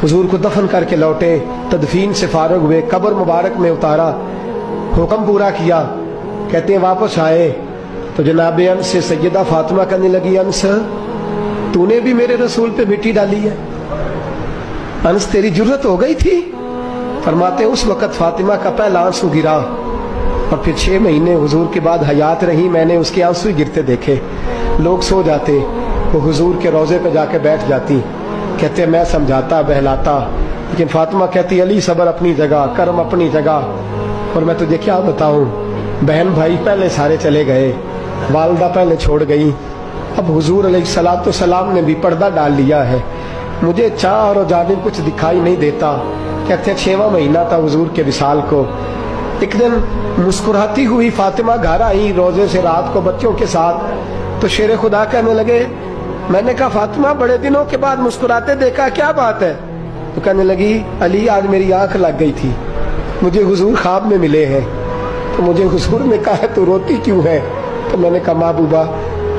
हुजूर को दफन करके लौटे, तदफीन से फारग हुए, कब्र मुबारक में उतारा, हुक्म पूरा किया। कहते हैं वापस आए तो जनाब अनस से सैयदा फातिमा कहने लगी, अनस तूने भी मेरे रसूल पे मिट्टी डाली है? अनस तेरी जुर्रत हो गई थी? फरमाते उस वक़्त फातिमा का पहला आंसू गिरा और फिर 6 महीने हुजूर के बाद हयात रही, मैंने उसके आंसू ही गिरते देखे। लोग सो जाते, वो हुजूर के रोज़े पे जाके बैठ जाती। कहते मैं समझाता बहलाता, लेकिन फातिमा कहती अली सब्र अपनी जगह, कर्म अपनी जगह। और मैं तुझे क्या बताऊं, बहन भाई पहले सारे चले गए, वालदा पहले छोड़ गई, अब हुजूर अलैहिस्सलातु सलाम ने भी पर्दा डाल लिया है, मुझे चाह और जानिब कुछ दिखाई नहीं देता। कहते 6वां महीना था हुजूर के विसाल को। एक दिन मुस्कुराती हुई फातिमा घर आई रोजे से रात को बच्चों के साथ, तो शेर खुदा कहने लगे, मैंने कहा फातिमा बड़े दिनों के बाद मुस्कुराते देखा, क्या बात है? तो कहने लगी अली आज मेरी आंख लग गई थी, मुझे हुजूर ख्वाब में मिले हैं, तो मुझे हुजूर ने कहा तू रोती क्यों है? तो मैंने कहा महबूबा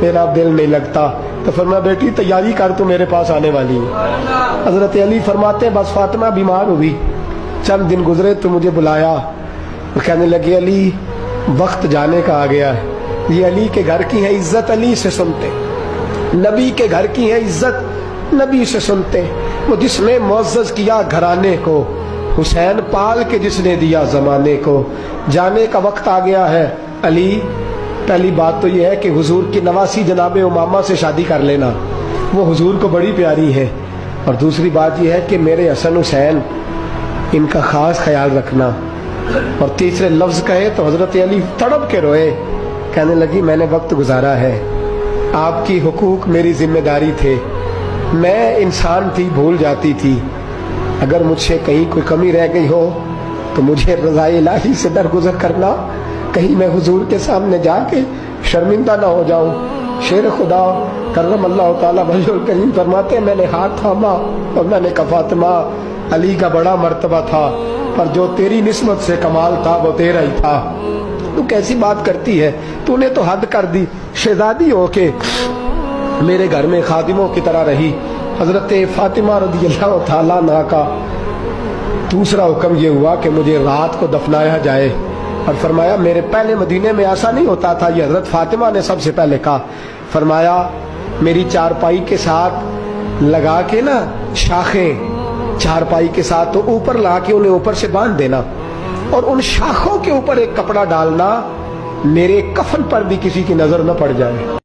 मेरा दिल नहीं लगता। तो फरमाया बेटी तैयारी कर, तू मेरे पास आने वाली है। हजरत अली फरमाते बस फातिमा बीमार हुई, चंद दिन गुजरे तो मुझे बुलाया, तो कहने लगे अली वक्त जाने का आ गया है, ये अली के घर की है इज्जत अली से सुनते, नबी के घर की है इज्जत नबी से सुनते, वो जिसने मुअज़्ज़ज़ किया घराने को, हुसैन पाल के जिसने दिया जमाने को, जाने का वक्त आ गया है अली। पहली बात तो यह है कि हुजूर की नवासी जनाबे उमामा से शादी कर लेना, वो हुजूर को बड़ी प्यारी है। और दूसरी बात यह है कि मेरे हसन हुसैन इनका खास ख्याल रखना। और तीसरे लफ्ज कहे तो हजरत अली तड़प के रोए, कहने लगी मैंने वक्त गुजारा है, आपकी हुकूक मेरी जिम्मेदारी थे, मैं इंसान थी भूल जाती थी, अगर मुझसे कहीं कोई कमी रह गई हो तो मुझे रज़ाए इलाही से दरगुजर करना, कहीं मैं हुजूर के सामने जाके शर्मिंदा ना हो जाऊं। शेर खुदा करम अल्लाह ताला वजहुल करीम फरमाते मैंने हाथ थामा और मैंने कहा फातिमा अली का बड़ा मर्तबा था, पर जो तेरी निस्बत से कमाल था वो तेरा ही था। तू कैसी बात करती है, तूने तो हद कर दी, शहजादी हो के मेरे घर में खादिमों की तरह रही। हजरत फातिमा रज़ियल्लाहु ताला अन्हा का दूसरा हुक्म ये हुआ कि मुझे रात को दफनाया जाए। और फरमाया मेरे पहले मदीने में ऐसा नहीं होता था, ये हजरत फातिमा ने सबसे पहले कहा। फरमाया मेरी चारपाई के साथ लगा के ना शाखें, चारपाई के साथ तो ऊपर ला के उन्हें ऊपर से बांध देना और उन शाखों के ऊपर एक कपड़ा डालना, मेरे कफन पर भी किसी की नजर न पड़ जाए।